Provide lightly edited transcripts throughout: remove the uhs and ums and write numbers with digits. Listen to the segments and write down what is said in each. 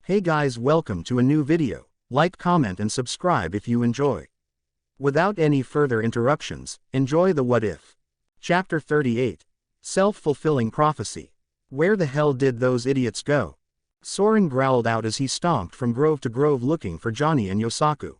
Hey guys, welcome to a new video. Like, comment and subscribe if you enjoy. Without any further interruptions, enjoy the What If. Chapter 38. Self-fulfilling prophecy. Where the hell did those idiots go? Soren growled out as he stomped from grove to grove looking for Johnny and Yosaku.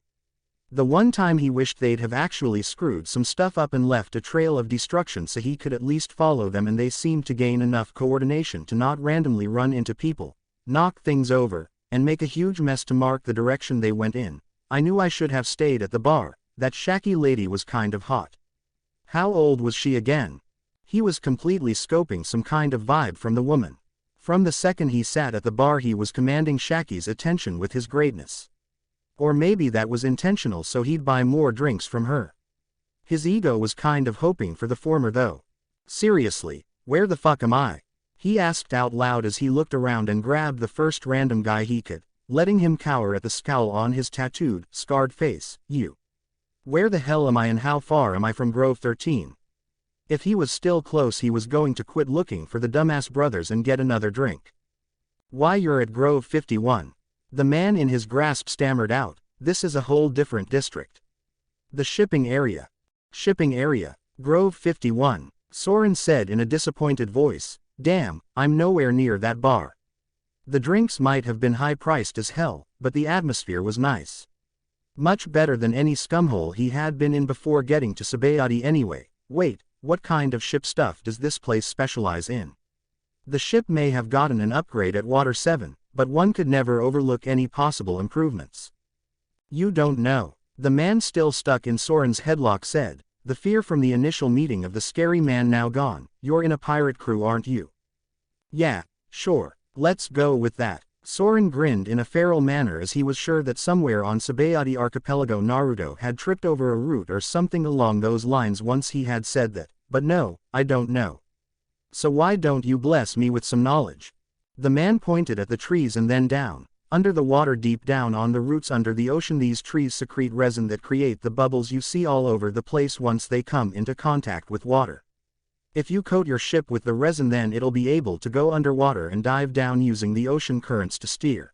The one time he wished they'd have actually screwed some stuff up and left a trail of destruction so he could at least follow them, and they seemed to gain enough coordination to not randomly run into people, knock things over, and make a huge mess to mark the direction they went in. I knew I should have stayed at the bar. That shaky lady was kind of hot. How old was she again? He was completely scoping some kind of vibe from the woman. From the second he sat at the bar he was commanding Shaki's attention with his greatness. Or maybe that was intentional so he'd buy more drinks from her. His ego was kind of hoping for the former though. Seriously, where the fuck am I? He asked out loud as he looked around and grabbed the first random guy he could, letting him cower at the scowl on his tattooed, scarred face. You. Where the hell am I and how far am I from Grove 13? If he was still close he was going to quit looking for the dumbass brothers and get another drink. Why, you're at Grove 51. The man in his grasp stammered out, this is a whole different district. The shipping area. Shipping area. Grove 51. Soren said in a disappointed voice. Damn, I'm nowhere near that bar. The drinks might have been high-priced as hell, but the atmosphere was nice. Much better than any scumhole he had been in before getting to Sabayati anyway. Wait, what kind of ship stuff does this place specialize in? The ship may have gotten an upgrade at Water 7, but one could never overlook any possible improvements. You don't know. The man still stuck in Soren's headlock said, the fear from the initial meeting of the scary man now gone. You're in a pirate crew, aren't you? Yeah, sure, let's go with that. Soren grinned in a feral manner as he was sure that somewhere on Sabayati Archipelago Naruto had tripped over a root or something along those lines once he had said that, but no, I don't know. So why don't you bless me with some knowledge? The man pointed at the trees and then down. Under the water, deep down on the roots under the ocean, these trees secrete resin that create the bubbles you see all over the place once they come into contact with water. If you coat your ship with the resin, then it'll be able to go underwater and dive down using the ocean currents to steer.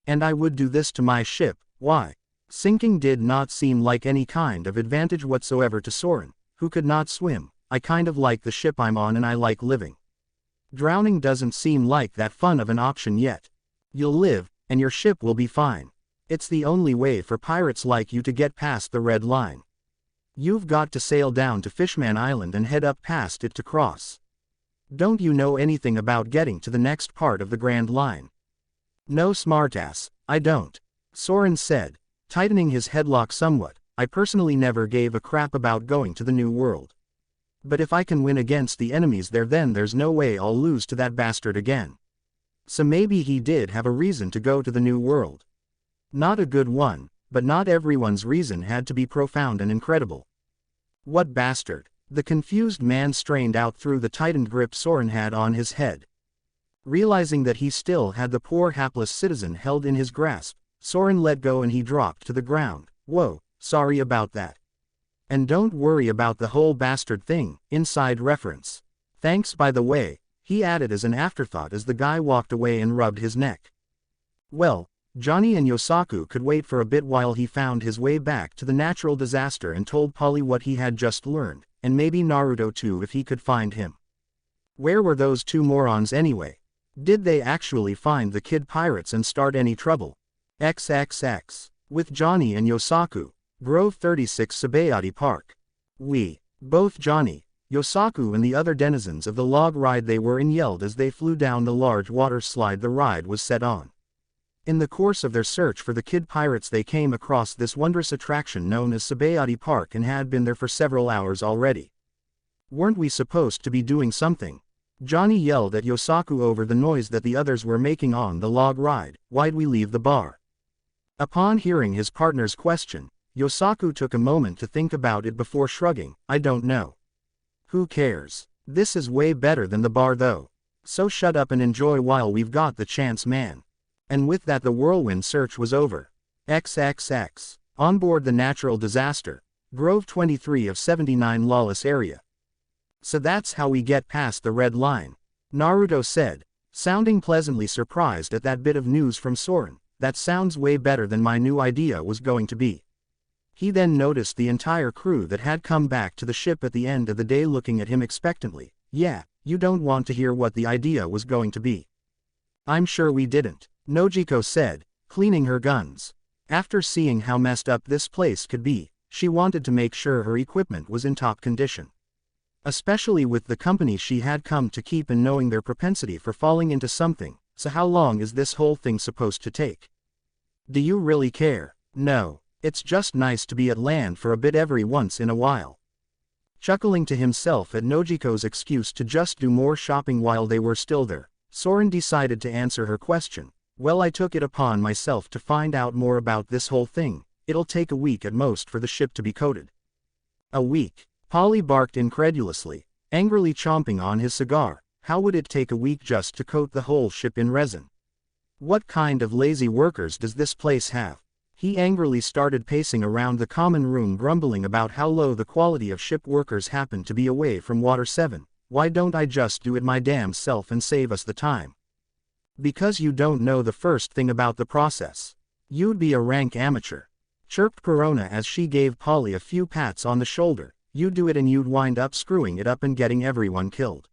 And I would do this to my ship. Why? Sinking did not seem like any kind of advantage whatsoever to Soren, who could not swim. I kind of like the ship I'm on and I like living. Drowning doesn't seem like that fun of an option yet. You'll live, and your ship will be fine. It's the only way for pirates like you to get past the red line. You've got to sail down to Fishman Island and head up past it to cross. Don't you know anything about getting to the next part of the Grand Line? No, smartass, I don't. Soren said, tightening his headlock somewhat. I personally never gave a crap about going to the New World. But if I can win against the enemies there, then there's no way I'll lose to that bastard again. So maybe he did have a reason to go to the New World. Not a good one, but not everyone's reason had to be profound and incredible. What bastard? The confused man strained out through the tightened grip Soren had on his head. Realizing that he still had the poor hapless citizen held in his grasp, Soren let go and he dropped to the ground. Whoa, sorry about that. And don't worry about the whole bastard thing, inside reference. Thanks by the way, he added as an afterthought as the guy walked away and rubbed his neck. Well, Johnny and Yosaku could wait for a bit while he found his way back to the natural disaster and told Polly what he had just learned, and maybe Naruto too if he could find him. Where were those two morons anyway? Did they actually find the kid pirates and start any trouble? XXX. With Johnny and Yosaku. Grove 36 Sabayati Park. Both Johnny, Yosaku and the other denizens of the log ride they were in yelled as they flew down the large water slide the ride was set on. In the course of their search for the kid pirates they came across this wondrous attraction known as Sabayati Park and had been there for several hours already. Weren't we supposed to be doing something? Johnny yelled at Yosaku over the noise that the others were making on the log ride. Why'd we leave the bar? Upon hearing his partner's question, Yosaku took a moment to think about it before shrugging. I don't know. Who cares? This is way better than the bar though. So shut up and enjoy while we've got the chance, man. And with that the whirlwind search was over. XXX. On board the natural disaster. Grove 23 of 79 lawless area. So that's how we get past the red line. Naruto said, sounding pleasantly surprised at that bit of news from Soren. That sounds way better than my new idea was going to be. He then noticed the entire crew that had come back to the ship at the end of the day looking at him expectantly. Yeah, you don't want to hear what the idea was going to be. I'm sure we didn't, Nojiko said, cleaning her guns. After seeing how messed up this place could be, she wanted to make sure her equipment was in top condition. Especially with the company she had come to keep and knowing their propensity for falling into something. So how long is this whole thing supposed to take? Do you really care? No. It's just nice to be at land for a bit every once in a while. Chuckling to himself at Nojiko's excuse to just do more shopping while they were still there, Soren decided to answer her question. Well, I took it upon myself to find out more about this whole thing. It'll take a week at most for the ship to be coated. A week? Polly barked incredulously, angrily chomping on his cigar. How would it take a week just to coat the whole ship in resin? What kind of lazy workers does this place have? He angrily started pacing around the common room, grumbling about how low the quality of ship workers happen to be away from Water 7. Why don't I just do it my damn self and save us the time? Because you don't know the first thing about the process. You'd be a rank amateur, chirped Corona as she gave Polly a few pats on the shoulder. You'd do it and you'd wind up screwing it up and getting everyone killed.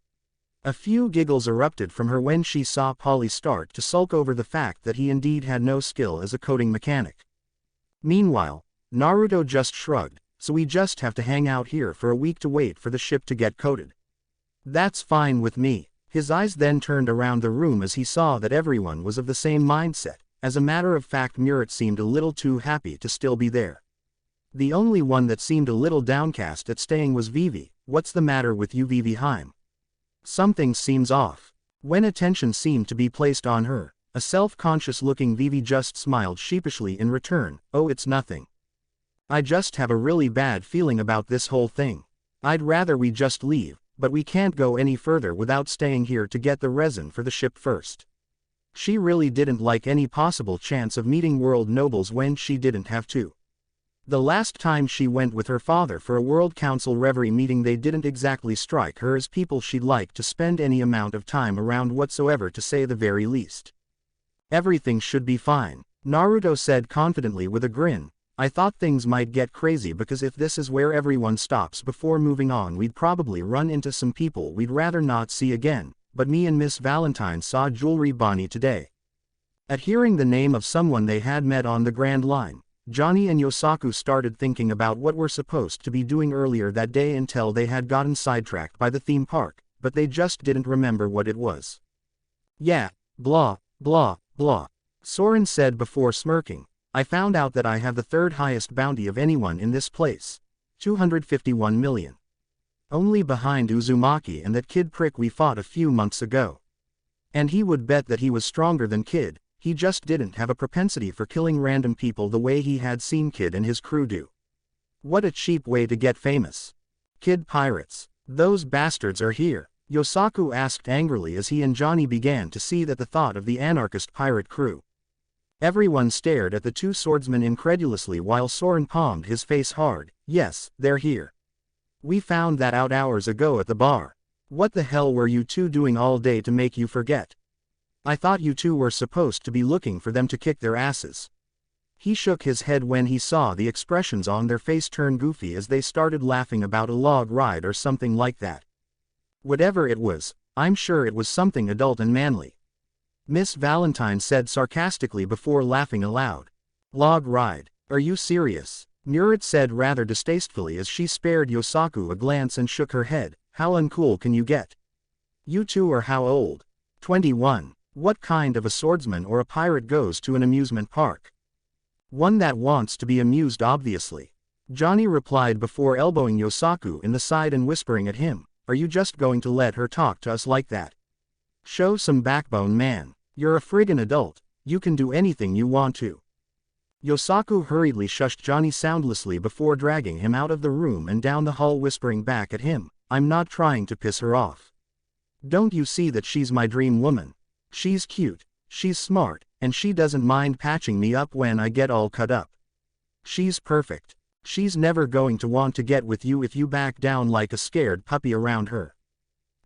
A few giggles erupted from her when she saw Polly start to sulk over the fact that he indeed had no skill as a coating mechanic. Meanwhile, Naruto just shrugged. So we just have to hang out here for a week to wait for the ship to get coated. That's fine with me. His eyes then turned around the room as he saw that everyone was of the same mindset. As a matter of fact, Murat seemed a little too happy to still be there. The only one that seemed a little downcast at staying was Vivi. What's the matter with you, Vivi Heim? Something seems off. When attention seemed to be placed on her, a self-conscious looking Vivi just smiled sheepishly in return. Oh, it's nothing. I just have a really bad feeling about this whole thing. I'd rather we just leave, but we can't go any further without staying here to get the resin for the ship first. She really didn't like any possible chance of meeting world nobles when she didn't have to. The last time she went with her father for a World Council Reverie meeting, they didn't exactly strike her as people she'd like to spend any amount of time around whatsoever, to say the very least. Everything should be fine, Naruto said confidently with a grin. I thought things might get crazy because if this is where everyone stops before moving on, we'd probably run into some people we'd rather not see again, but me and Miss Valentine saw Jewelry Bonnie today. At hearing the name of someone they had met on the Grand Line, Johnny and Yosaku started thinking about what we're supposed to be doing earlier that day until they had gotten sidetracked by the theme park, but they just didn't remember what it was. Yeah, blah, blah, blah, Soren said before smirking. I found out that I have the third highest bounty of anyone in this place. 251 million. Only behind Uzumaki and that kid prick we fought a few months ago. And he would bet that he was stronger than Kid. He just didn't have a propensity for killing random people the way he had seen Kid and his crew do. What a cheap way to get famous. Kid pirates. Those bastards are here, Yosaku asked angrily as he and Johnny began to see that the thought of the anarchist pirate crew. Everyone stared at the two swordsmen incredulously while Soren palmed his face hard. Yes, they're here. We found that out hours ago at the bar. What the hell were you two doing all day to make you forget? I thought you two were supposed to be looking for them to kick their asses. He shook his head when he saw the expressions on their face turn goofy as they started laughing about a log ride or something like that. Whatever it was, I'm sure it was something adult and manly. Miss Valentine said sarcastically before laughing aloud. Log ride? Are you serious? Murat said rather distastefully as she spared Yosaku a glance and shook her head. How uncool can you get? You two are how old? 21. What kind of a swordsman or a pirate goes to an amusement park? One that wants to be amused, obviously. Johnny replied before elbowing Yosaku in the side and whispering at him. Are you just going to let her talk to us like that? Show some backbone, man. You're a friggin' adult. You can do anything you want to. Yosaku hurriedly shushed Johnny soundlessly before dragging him out of the room and down the hall, whispering back at him. I'm not trying to piss her off. Don't you see that she's my dream woman? She's cute, she's smart, and she doesn't mind patching me up when I get all cut up. She's perfect. She's never going to want to get with you if you back down like a scared puppy around her.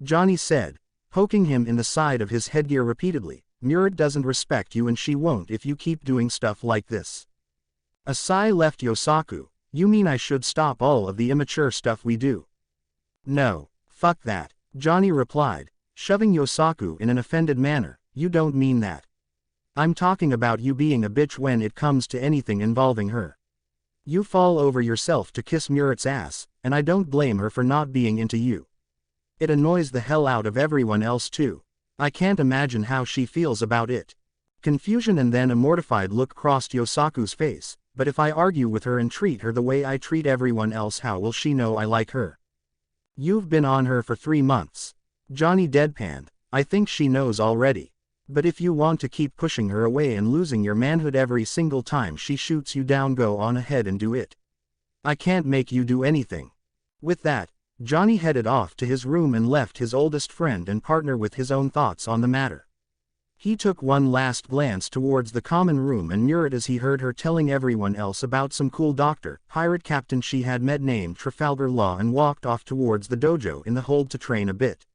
Johnny said, poking him in the side of his headgear repeatedly. Murat doesn't respect you and she won't if you keep doing stuff like this. A sigh left Yosaku. You mean I should stop all of the immature stuff we do? No, fuck that, Johnny replied, shoving Yosaku in an offended manner. You don't mean that. I'm talking about you being a bitch when it comes to anything involving her. You fall over yourself to kiss Murat's ass, and I don't blame her for not being into you. It annoys the hell out of everyone else too. I can't imagine how she feels about it. Confusion and then a mortified look crossed Yosaku's face. But if I argue with her and treat her the way I treat everyone else, how will she know I like her? You've been on her for 3 months. Johnny deadpanned. I think she knows already. But if you want to keep pushing her away and losing your manhood every single time she shoots you down, go on ahead and do it. I can't make you do anything. With that, Johnny headed off to his room and left his oldest friend and partner with his own thoughts on the matter. He took one last glance towards the common room and Murat as he heard her telling everyone else about some cool pirate captain she had met named Trafalgar Law, and walked off towards the dojo in the hold to train a bit.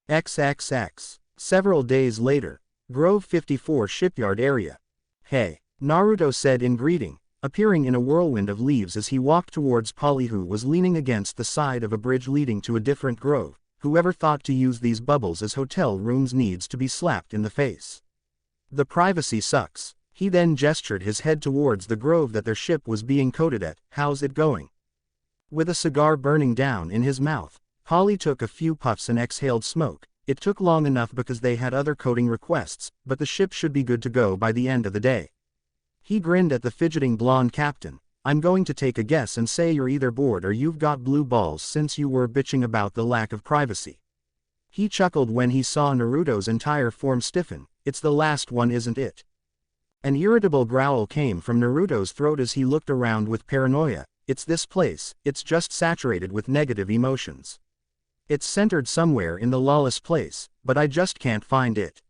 XXX. Several days later, Grove 54 shipyard area. Hey, Naruto said in greeting, appearing in a whirlwind of leaves as he walked towards Polly, who was leaning against the side of a bridge leading to a different grove. Whoever thought to use these bubbles as hotel rooms needs to be slapped in the face. The privacy sucks. He then gestured his head towards the grove that their ship was being coated at. How's it going? With a cigar burning down in his mouth, Polly took a few puffs and exhaled smoke. It took long enough because they had other coating requests, but the ship should be good to go by the end of the day. He grinned at the fidgeting blonde captain. I'm going to take a guess and say you're either bored or you've got blue balls, since you were bitching about the lack of privacy. He chuckled when he saw Naruto's entire form stiffen. It's the last one, isn't it? An irritable growl came from Naruto's throat as he looked around with paranoia. It's this place, it's just saturated with negative emotions. It's centered somewhere in the lawless place, but I just can't find it.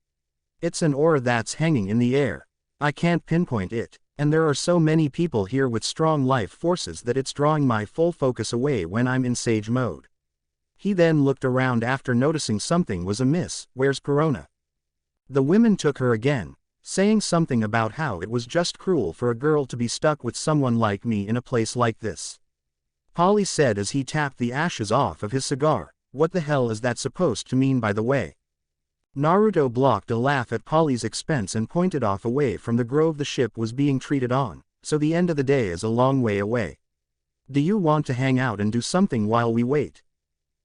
It's an aura that's hanging in the air. I can't pinpoint it. And there are so many people here with strong life forces that it's drawing my full focus away when I'm in sage mode. He then looked around after noticing something was amiss. Where's Corona? The women took her again, saying something about how it was just cruel for a girl to be stuck with someone like me in a place like this. Polly said as he tapped the ashes off of his cigar. What the hell is that supposed to mean, by the way? Naruto blocked a laugh at Polly's expense and pointed off away from the grove the ship was being treated on, so the end of the day is a long way away. Do you want to hang out and do something while we wait?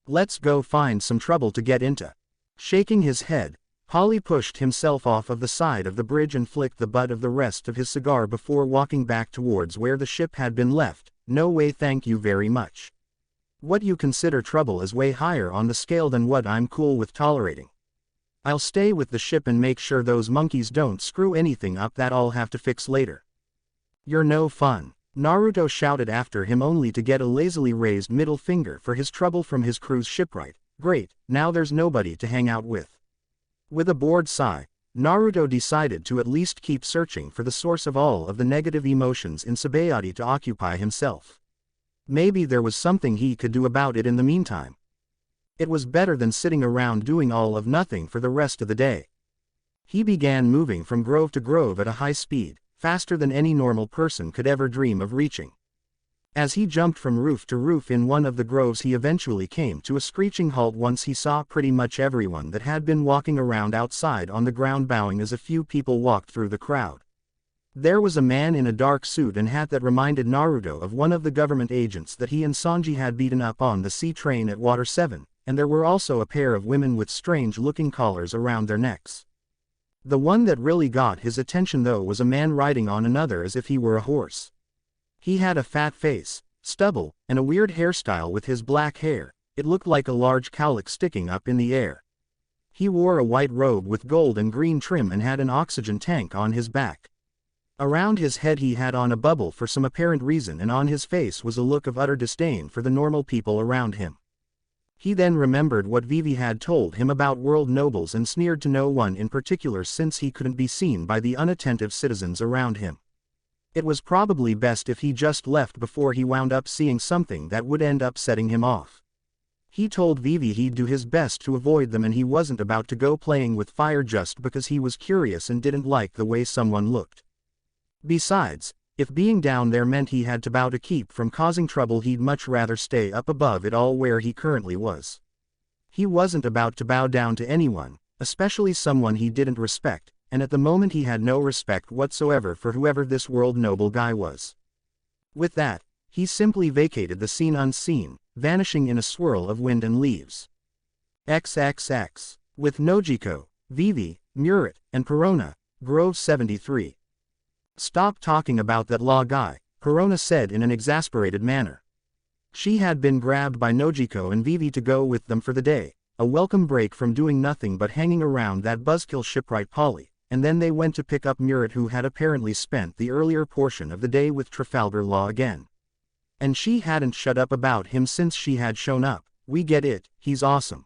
Let's go find some trouble to get into. Shaking his head, Polly pushed himself off of the side of the bridge and flicked the butt of the rest of his cigar before walking back towards where the ship had been left. No way, thank you very much. What you consider trouble is way higher on the scale than what I'm cool with tolerating. I'll stay with the ship and make sure those monkeys don't screw anything up that I'll have to fix later. You're no fun, Naruto shouted after him, only to get a lazily raised middle finger for his trouble from his crew's shipwright. Great, now there's nobody to hang out with. With a bored sigh, Naruto decided to at least keep searching for the source of all of the negative emotions in Sabayati to occupy himself. Maybe there was something he could do about it in the meantime. It was better than sitting around doing all of nothing for the rest of the day. He began moving from grove to grove at a high speed, faster than any normal person could ever dream of reaching. As he jumped from roof to roof in one of the groves, he eventually came to a screeching halt once he saw pretty much everyone that had been walking around outside on the ground bowing as a few people walked through the crowd. There was a man in a dark suit and hat that reminded Naruto of one of the government agents that he and Sanji had beaten up on the sea train at Water 7. And there were also a pair of women with strange-looking collars around their necks. The one that really got his attention though was a man riding on another as if he were a horse. He had a fat face, stubble, and a weird hairstyle with his black hair. It looked like a large cowlick sticking up in the air. He wore a white robe with gold and green trim and had an oxygen tank on his back. Around his head he had on a bubble for some apparent reason, and on his face was a look of utter disdain for the normal people around him. He then remembered what Vivi had told him about world nobles and sneered to no one in particular since he couldn't be seen by the unattentive citizens around him. It was probably best if he just left before he wound up seeing something that would end up setting him off. He told Vivi he'd do his best to avoid them and he wasn't about to go playing with fire just because he was curious and didn't like the way someone looked. Besides, if being down there meant he had to bow to keep from causing trouble, he'd much rather stay up above it all where he currently was. He wasn't about to bow down to anyone, especially someone he didn't respect, and at the moment he had no respect whatsoever for whoever this world noble guy was. With that, he simply vacated the scene unseen, vanishing in a swirl of wind and leaves. XXX. With Nojiko, Vivi, Murat, and Perona, Grove 73. Stop talking about that law guy, Perona said in an exasperated manner. She had been grabbed by Nojiko and Vivi to go with them for the day, a welcome break from doing nothing but hanging around that buzzkill shipwright Polly, and then they went to pick up Murat, who had apparently spent the earlier portion of the day with Trafalgar Law again. And she hadn't shut up about him since she had shown up. We get it, he's awesome.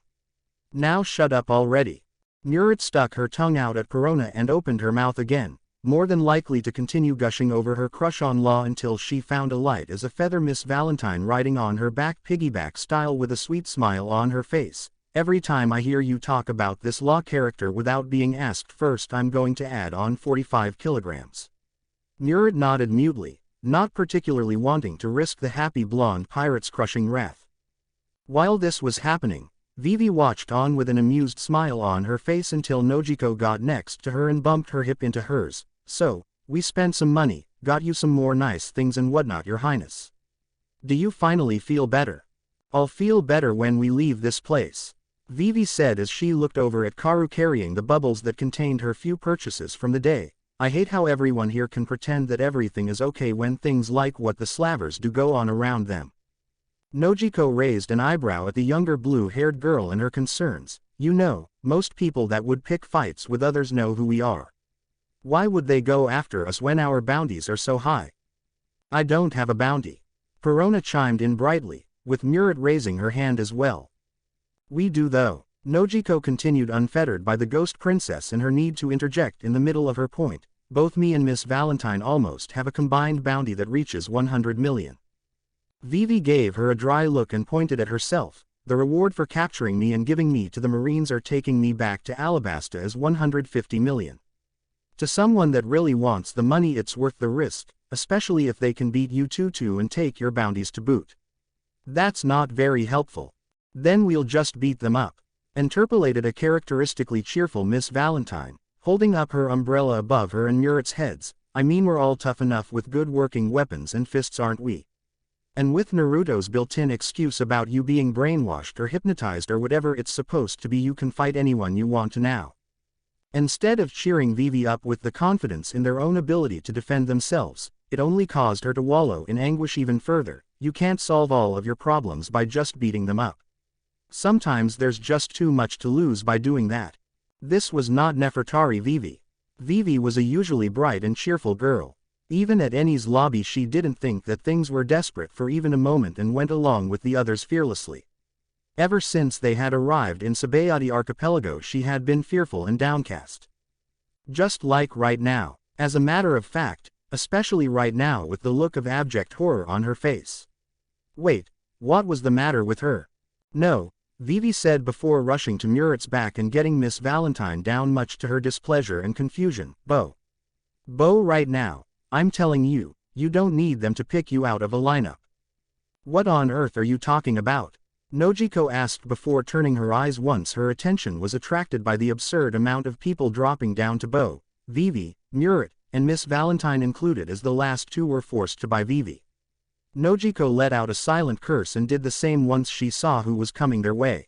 Now shut up already. Murat stuck her tongue out at Perona and opened her mouth again, more than likely to continue gushing over her crush on Law until she found a light as a feather Miss Valentine riding on her back piggyback style with a sweet smile on her face. Every time I hear you talk about this Law character without being asked first, I'm going to add on 45 kilograms. Murat nodded mutely, not particularly wanting to risk the happy blonde pirate's crushing wrath. While this was happening, Vivi watched on with an amused smile on her face until Nojiko got next to her and bumped her hip into hers. So, we spent some money, got you some more nice things and whatnot, Your Highness. Do you finally feel better? I'll feel better when we leave this place, Vivi said as she looked over at Karu carrying the bubbles that contained her few purchases from the day. I hate how everyone here can pretend that everything is okay when things like what the slavers do go on around them. Nojiko raised an eyebrow at the younger blue-haired girl and her concerns. You know, most people that would pick fights with others know who we are. Why would they go after us when our bounties are so high? I don't have a bounty. Perona chimed in brightly, with Murat raising her hand as well. We do though. Nojiko continued, unfettered by the ghost princess and her need to interject in the middle of her point. Both me and Miss Valentine almost have a combined bounty that reaches 100 million. Vivi gave her a dry look and pointed at herself. The reward for capturing me and giving me to the Marines or taking me back to Alabasta is 150 million. To someone that really wants the money, it's worth the risk, especially if they can beat you 2-2 and take your bounties to boot. That's not very helpful. Then we'll just beat them up, interpolated a characteristically cheerful Miss Valentine, holding up her umbrella above her and Murat's heads. I mean, we're all tough enough with good working weapons and fists, aren't we? And with Naruto's built-in excuse about you being brainwashed or hypnotized or whatever it's supposed to be, you can fight anyone you want to now. Instead of cheering Vivi up with the confidence in their own ability to defend themselves, it only caused her to wallow in anguish even further. You can't solve all of your problems by just beating them up. Sometimes there's just too much to lose by doing that. This was not Nefertari Vivi. Vivi was a usually bright and cheerful girl. Even at Eni's lobby she didn't think that things were desperate for even a moment and went along with the others fearlessly. Ever since they had arrived in Sabayati Archipelago she had been fearful and downcast. Just like right now, as a matter of fact, especially right now with the look of abject horror on her face. Wait, what was the matter with her? No, Vivi said before rushing to Murat's back and getting Miss Valentine down, much to her displeasure and confusion. Bo right now, I'm telling you, you don't need them to pick you out of a lineup. What on earth are you talking about? Nojiko asked before turning her eyes once her attention was attracted by the absurd amount of people dropping down to Bo, Vivi, Murat, and Miss Valentine included, as the last two were forced to by Vivi. Nojiko let out a silent curse and did the same once she saw who was coming their way.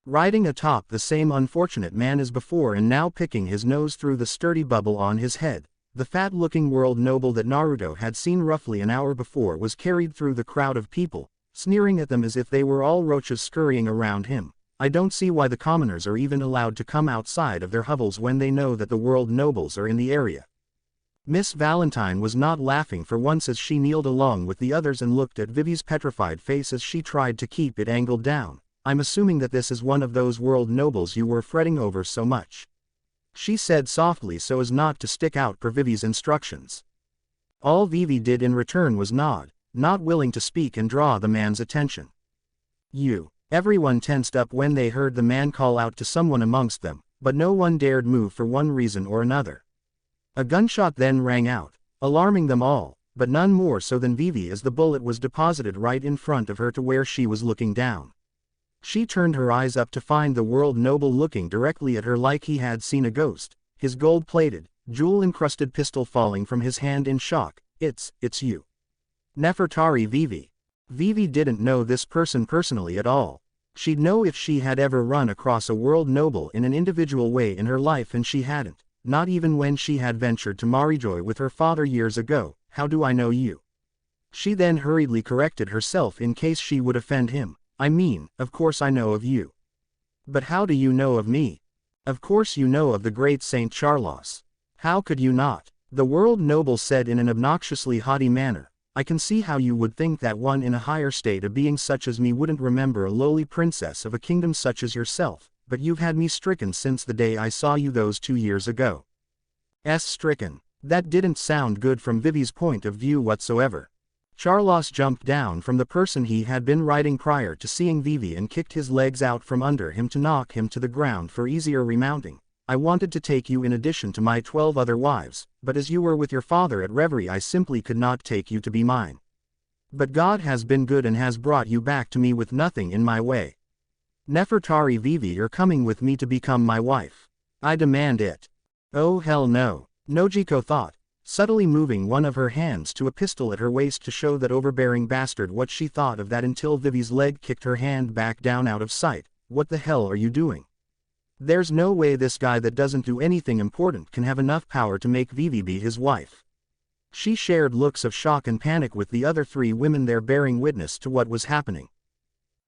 Riding atop the same unfortunate man as before and now picking his nose through the sturdy bubble on his head, the fat-looking world noble that Naruto had seen roughly an hour before was carried through the crowd of people, sneering at them as if they were all roaches scurrying around him. I don't see why the commoners are even allowed to come outside of their hovels when they know that the world nobles are in the area. Miss Valentine was not laughing for once as she kneeled along with the others and looked at Vivi's petrified face as she tried to keep it angled down. I'm assuming that this is one of those world nobles you were fretting over so much, she said softly so as not to stick out per Vivi's instructions. All Vivi did in return was nod, not willing to speak and draw the man's attention. You Everyone tensed up when they heard the man call out to someone amongst them, but no one dared move for one reason or another. A gunshot then rang out, alarming them all, but none more so than Vivi as the bullet was deposited right in front of her to where she was looking down. She turned her eyes up to find the world noble looking directly at her like he had seen a ghost, his gold-plated, jewel-encrusted pistol falling from his hand in shock. It's you. Nefertari Vivi. Vivi didn't know this person personally at all. She'd know if she had ever run across a world noble in an individual way in her life, and she hadn't, not even when she had ventured to Marijoy with her father years ago. How do I know you? She then hurriedly corrected herself in case she would offend him. I mean, of course I know of you. But how do you know of me? Of course you know of the great Saint Charlos. How could you not? The world noble said in an obnoxiously haughty manner. I can see how you would think that one in a higher state of being such as me wouldn't remember a lowly princess of a kingdom such as yourself, but you've had me stricken since the day I saw you those 2 years ago. Stricken. That didn't sound good from Vivi's point of view whatsoever. Charlos jumped down from the person he had been riding prior to seeing Vivi and kicked his legs out from under him to knock him to the ground for easier remounting. I wanted to take you in addition to my 12 other wives, but as you were with your father at Reverie I simply could not take you to be mine. But God has been good and has brought you back to me with nothing in my way. Nefertari Vivi, you're coming with me to become my wife. I demand it. Oh hell no, Nojiko thought, subtly moving one of her hands to a pistol at her waist to show that overbearing bastard what she thought of that until Vivi's leg kicked her hand back down out of sight. What the hell are you doing? There's no way this guy that doesn't do anything important can have enough power to make Vivi be his wife. She shared looks of shock and panic with the other 3 women there bearing witness to what was happening.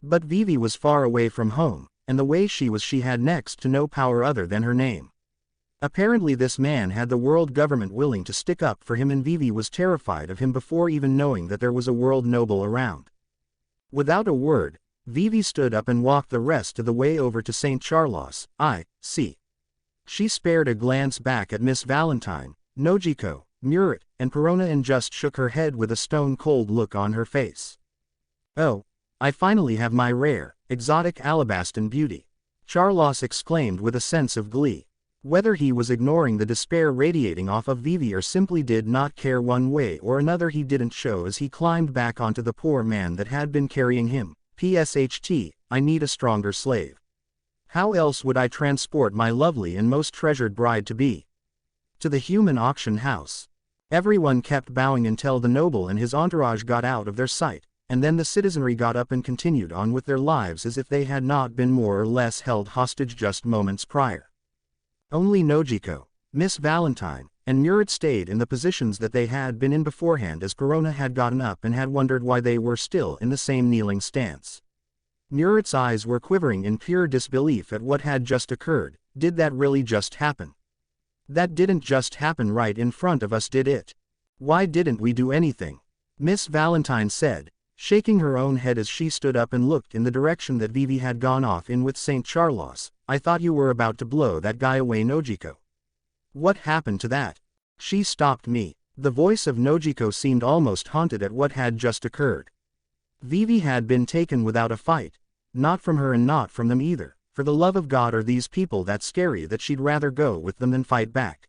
But Vivi was far away from home, and the way she was she had next to no power other than her name. Apparently this man had the world government willing to stick up for him, and Vivi was terrified of him before even knowing that there was a world noble around. Without a word, Vivi stood up and walked the rest of the way over to St. Charlos. I see. She spared a glance back at Miss Valentine, Nojiko, Murat, and Perona and just shook her head with a stone-cold look on her face. Oh, I finally have my rare, exotic Alabastan beauty, Charlos exclaimed with a sense of glee. Whether he was ignoring the despair radiating off of Vivi or simply did not care one way or another he didn't show as he climbed back onto the poor man that had been carrying him. PSHT, I need a stronger slave. How else would I transport my lovely and most treasured bride-to-be? To the human auction house. Everyone kept bowing until the noble and his entourage got out of their sight, and then the citizenry got up and continued on with their lives as if they had not been more or less held hostage just moments prior. Only Nojiko, Miss Valentine, and Murat stayed in the positions that they had been in beforehand as Perona had gotten up and had wondered why they were still in the same kneeling stance. Murat's eyes were quivering in pure disbelief at what had just occurred. Did that really just happen? That didn't just happen right in front of us, did it? Why didn't we do anything? Miss Valentine said, shaking her own head as she stood up and looked in the direction that Vivi had gone off in with St. Charlos. I thought you were about to blow that guy away, Nojiko. What happened to that? She stopped me. The voice of Nojiko seemed almost haunted at what had just occurred. Vivi had been taken without a fight. Not from her and not from them either. For the love of God, are these people that scary that she'd rather go with them than fight back?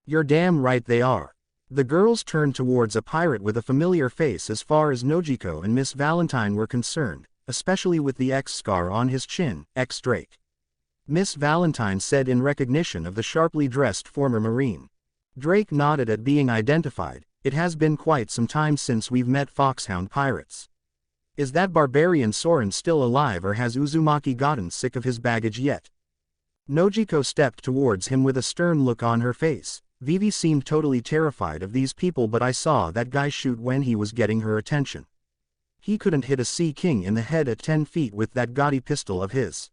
You're damn right they are. The girls turned towards a pirate with a familiar face as far as Nojiko and Miss Valentine were concerned, especially with the X scar on his chin. Drake. Miss Valentine said in recognition of the sharply dressed former Marine. Drake nodded at being identified. It has been quite some time since we've met Foxhound pirates. Is that barbarian Soren still alive, or has Uzumaki gotten sick of his baggage yet? Nojiko stepped towards him with a stern look on her face. Vivi seemed totally terrified of these people, but I saw that guy shoot when he was getting her attention. He couldn't hit a sea king in the head at 10 feet with that gaudy pistol of his.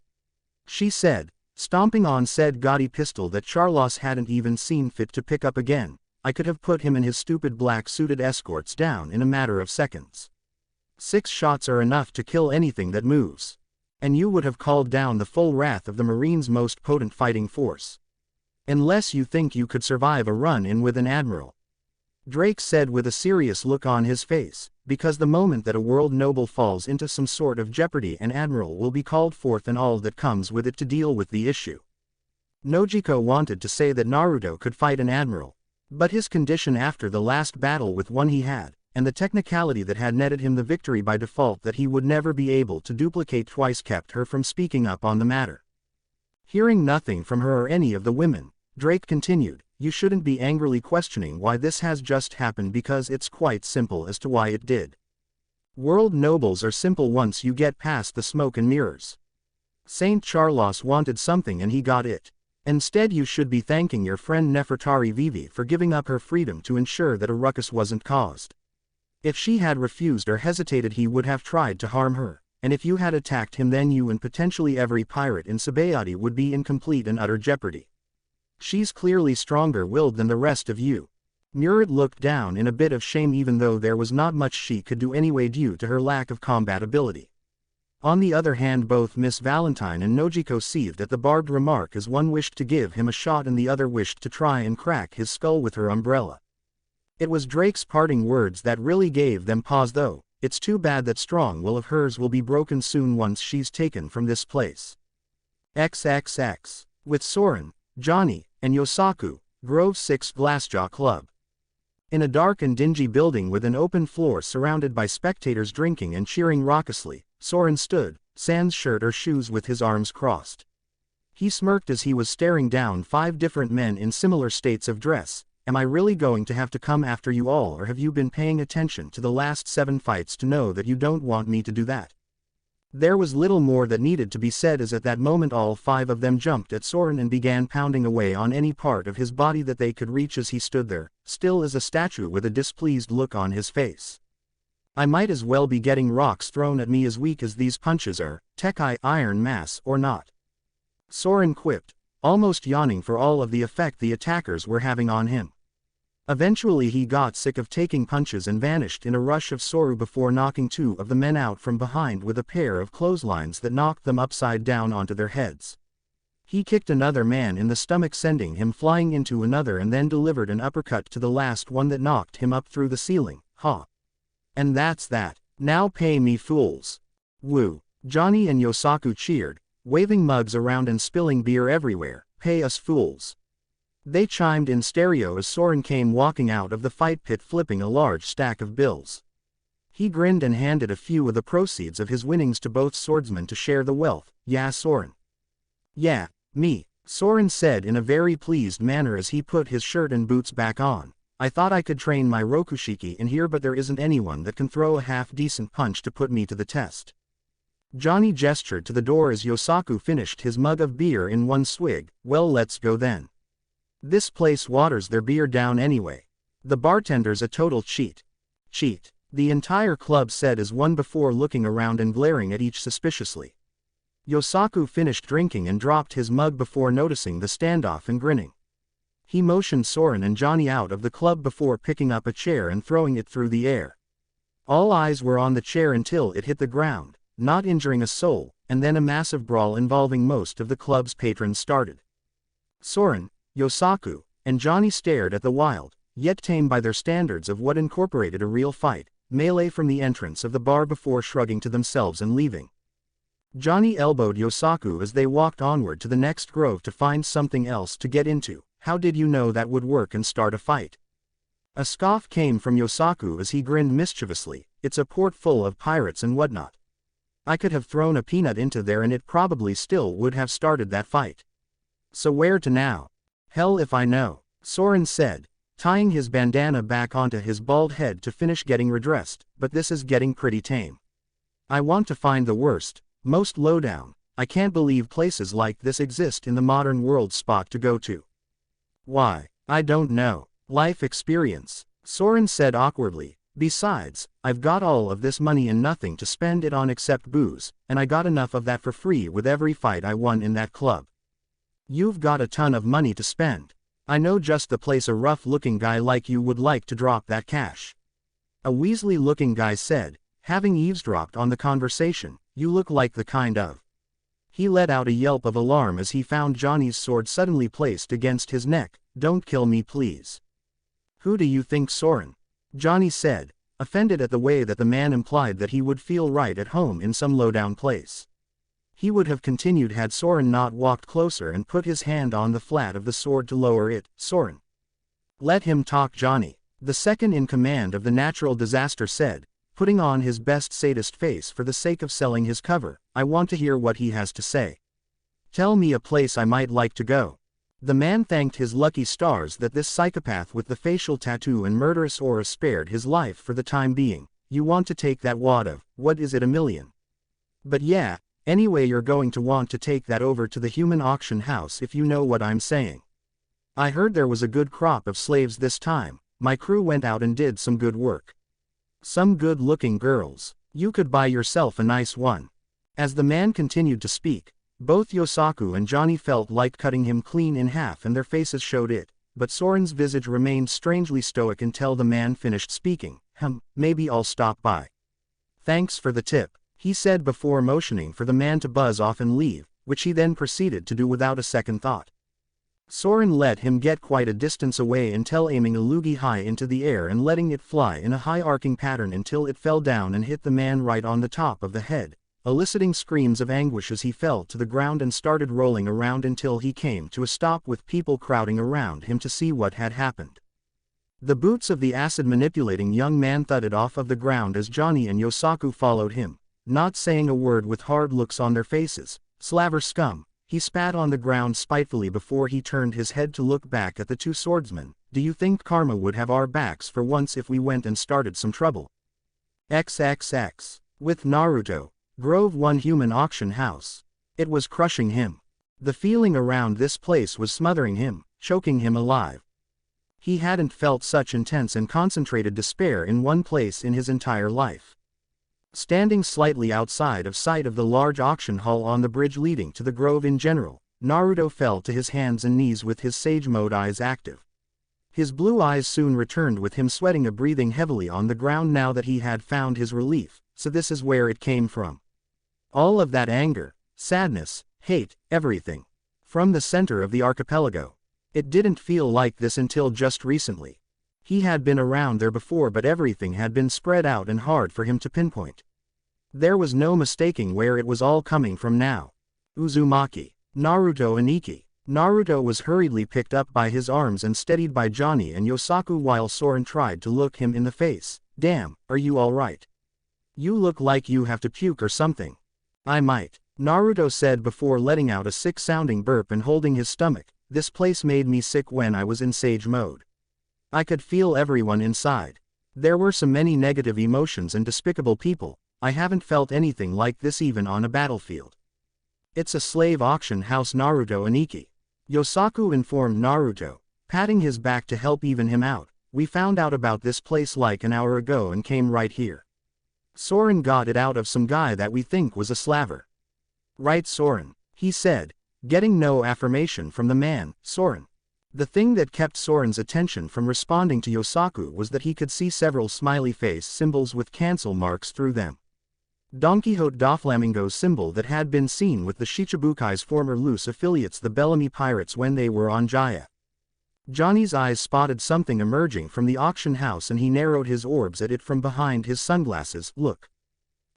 She said, stomping on said gaudy pistol that Charlos hadn't even seen fit to pick up again. I could have put him and his stupid black-suited escorts down in a matter of seconds. 6 shots are enough to kill anything that moves. And you would have called down the full wrath of the Marines' most potent fighting force. Unless you think you could survive a run-in with an admiral. Drake said with a serious look on his face, because the moment that a world noble falls into some sort of jeopardy, an admiral will be called forth and all that comes with it to deal with the issue. Nojiko wanted to say that Naruto could fight an admiral, but his condition after the last battle with one he had, and the technicality that had netted him the victory by default that he would never be able to duplicate twice kept her from speaking up on the matter. Hearing nothing from her or any of the women, Drake continued, "You shouldn't be angrily questioning why this has just happened because it's quite simple as to why it did. World nobles are simple once you get past the smoke and mirrors. Saint Charlos wanted something and he got it. Instead you should be thanking your friend Nefertari Vivi for giving up her freedom to ensure that a ruckus wasn't caused. If she had refused or hesitated he would have tried to harm her, and if you had attacked him then you and potentially every pirate in Sabayati would be in complete and utter jeopardy. She's clearly stronger-willed than the rest of you." Murid looked down in a bit of shame even though there was not much she could do anyway due to her lack of combat ability. On the other hand both Miss Valentine and Nojiko seethed at the barbed remark as one wished to give him a shot and the other wished to try and crack his skull with her umbrella. It was Drake's parting words that really gave them pause though. "It's too bad that strong will of hers will be broken soon once she's taken from this place. XXX. With Soren, Johnny, and Yosaku, Grove 6 Glassjaw Club." In a dark and dingy building with an open floor surrounded by spectators drinking and cheering raucously, Soren stood, sans shirt or shoes with his arms crossed. He smirked as he was staring down 5 different men in similar states of dress. "Am I really going to have to come after you all or have you been paying attention to the last 7 fights to know that you don't want me to do that?" There was little more that needed to be said as at that moment all 5 of them jumped at Soren and began pounding away on any part of his body that they could reach as he stood there, still as a statue with a displeased look on his face. "I might as well be getting rocks thrown at me as weak as these punches are, Tekai Iron Mass or not," Soren quipped, almost yawning for all of the effect the attackers were having on him. Eventually he got sick of taking punches and vanished in a rush of Soru before knocking 2 of the men out from behind with a pair of clotheslines that knocked them upside down onto their heads. He kicked another man in the stomach sending him flying into another and then delivered an uppercut to the last one that knocked him up through the ceiling. "Ha! And that's that. Now pay me fools." Woo! Johnny and Yosaku cheered, waving mugs around and spilling beer everywhere. "Pay us fools." They chimed in stereo as Soren came walking out of the fight pit flipping a large stack of bills. He grinned and handed a few of the proceeds of his winnings to both swordsmen to share the wealth. "Yeah, Soren." "Yeah, me," Soren said in a very pleased manner as he put his shirt and boots back on. "I thought I could train my Rokushiki in here but there isn't anyone that can throw a half-decent punch to put me to the test." Johnny gestured to the door as Yosaku finished his mug of beer in one swig. "Well, let's go then. This place waters their beer down anyway. The bartender's a total cheat." "Cheat," the entire club said as one before looking around and glaring at each suspiciously. Yosaku finished drinking and dropped his mug before noticing the standoff and grinning. He motioned Soren and Johnny out of the club before picking up a chair and throwing it through the air. All eyes were on the chair until it hit the ground, not injuring a soul, and then a massive brawl involving most of the club's patrons started. Soren, Yosaku, and Johnny stared at the wild, yet tame by their standards of what incorporated a real fight, melee from the entrance of the bar before shrugging to themselves and leaving. Johnny elbowed Yosaku as they walked onward to the next grove to find something else to get into. "How did you know that would work and start a fight?" A scoff came from Yosaku as he grinned mischievously. "It's a port full of pirates and whatnot. I could have thrown a peanut into there and it probably still would have started that fight. So where to now?" "Hell if I know," Soren said, tying his bandana back onto his bald head to finish getting redressed, "but this is getting pretty tame. I want to find the worst, most lowdown. I can't believe places like this exist in the modern world spot to go to." "Why, I don't know. Life experience," Soren said awkwardly. "Besides, I've got all of this money and nothing to spend it on except booze, and I got enough of that for free with every fight I won in that club." "You've got a ton of money to spend. I know just the place a rough-looking guy like you would like to drop that cash," a Weasley-looking guy said, having eavesdropped on the conversation. "You look like the kind of." He let out a yelp of alarm as he found Johnny's sword suddenly placed against his neck. "Don't kill me please." Who do you think, Soren? Johnny said, offended at the way that the man implied that he would feel right at home in some lowdown place. He would have continued had Soren not walked closer and put his hand on the flat of the sword to lower it. Soren. Let him talk, Johnny, the second in command of the natural disaster said, putting on his best sadist face for the sake of selling his cover. I want to hear what he has to say. Tell me a place I might like to go. The man thanked his lucky stars that this psychopath with the facial tattoo and murderous aura spared his life for the time being. You want to take that wad of, what is it, $1 million? But yeah, anyway, you're going to want to take that over to the human auction house if you know what I'm saying. I heard there was a good crop of slaves this time. My crew went out and did some good work. Some good-looking girls. You could buy yourself a nice one. As the man continued to speak, both Yosaku and Johnny felt like cutting him clean in half and their faces showed it, but Soren's visage remained strangely stoic until the man finished speaking. Maybe I'll stop by. Thanks for the tip, he said before motioning for the man to buzz off and leave, which he then proceeded to do without a second thought. Soren let him get quite a distance away until aiming a loogie high into the air and letting it fly in a high arcing pattern until it fell down and hit the man right on the top of the head, eliciting screams of anguish as he fell to the ground and started rolling around until he came to a stop with people crowding around him to see what had happened. The boots of the acid-manipulating young man thudded off of the ground as Johnny and Yosaku followed him, not saying a word with hard looks on their faces. Slaver scum, he spat on the ground spitefully before he turned his head to look back at the two swordsmen. Do you think karma would have our backs for once if we went and started some trouble? XXX. With Naruto. Grove 1 human auction house. It was crushing him. The feeling around this place was smothering him, choking him alive. He hadn't felt such intense and concentrated despair in one place in his entire life. Standing slightly outside of sight of the large auction hall on the bridge leading to the grove in general, Naruto fell to his hands and knees with his sage mode eyes active. His blue eyes soon returned with him sweating and breathing heavily on the ground now that he had found his relief. So this is where it came from. All of that anger, sadness, hate, everything. From the center of the archipelago. It didn't feel like this until just recently. He had been around there before, but everything had been spread out and hard for him to pinpoint. There was no mistaking where it was all coming from now. Uzumaki. Naruto and Ikki. Naruto was hurriedly picked up by his arms and steadied by Johnny and Yosaku while Soren tried to look him in the face. Damn, are you alright? You look like you have to puke or something. I might, Naruto said before letting out a sick-sounding burp and holding his stomach. This place made me sick when I was in sage mode. I could feel everyone inside. There were so many negative emotions and despicable people. I haven't felt anything like this even on a battlefield. It's a slave auction house, Naruto and Ikki. Yosaku informed Naruto, patting his back to help even him out. We found out about this place like an hour ago and came right here. Soren got it out of some guy that we think was a slaver. Right, Soren, he said, getting no affirmation from the man. Soren. The thing that kept Soren's attention from responding to Yosaku was that he could see several smiley face symbols with cancel marks through them. Don Quixote Doflamingo's symbol that had been seen with the Shichibukai's former loose affiliates, the Bellamy Pirates, when they were on Jaya. Johnny's eyes spotted something emerging from the auction house and he narrowed his orbs at it from behind his sunglasses. Look.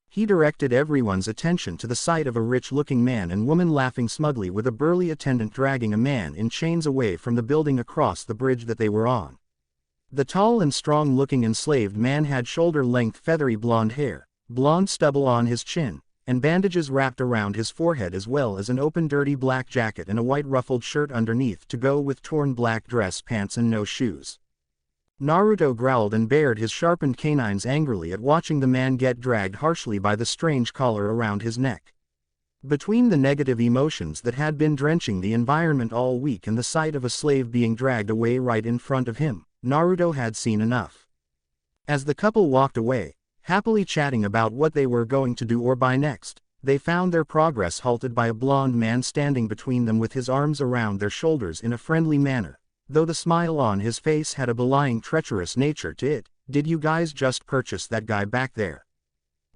He directed everyone's attention to the sight of a rich-looking man and woman laughing smugly with a burly attendant dragging a man in chains away from the building across the bridge that they were on. The tall and strong-looking enslaved man had shoulder-length feathery blonde hair, blonde stubble on his chin, and bandages wrapped around his forehead, as well as an open dirty black jacket and a white ruffled shirt underneath to go with torn black dress pants and no shoes. Naruto growled and bared his sharpened canines angrily at watching the man get dragged harshly by the strange collar around his neck. Between the negative emotions that had been drenching the environment all week and the sight of a slave being dragged away right in front of him, Naruto had seen enough. As the couple walked away, happily chatting about what they were going to do or buy next, they found their progress halted by a blond man standing between them with his arms around their shoulders in a friendly manner, though the smile on his face had a belying treacherous nature to it. Did you guys just purchase that guy back there?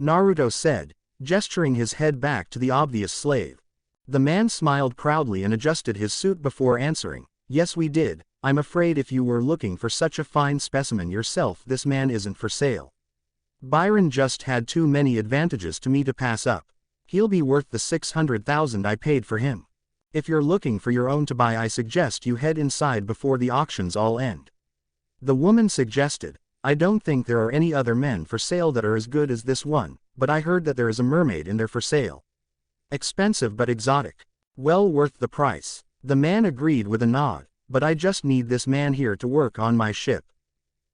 Naruto said, gesturing his head back to the obvious slave. The man smiled proudly and adjusted his suit before answering, yes we did. I'm afraid if you were looking for such a fine specimen yourself, this man isn't for sale. Byron just had too many advantages to me to pass up. He'll be worth the 600,000 I paid for him. If you're looking for your own to buy, I suggest you head inside before the auctions all end. The woman suggested, I don't think there are any other men for sale that are as good as this one, but I heard that there is a mermaid in there for sale. Expensive but exotic. Well worth the price. The man agreed with a nod, but I just need this man here to work on my ship.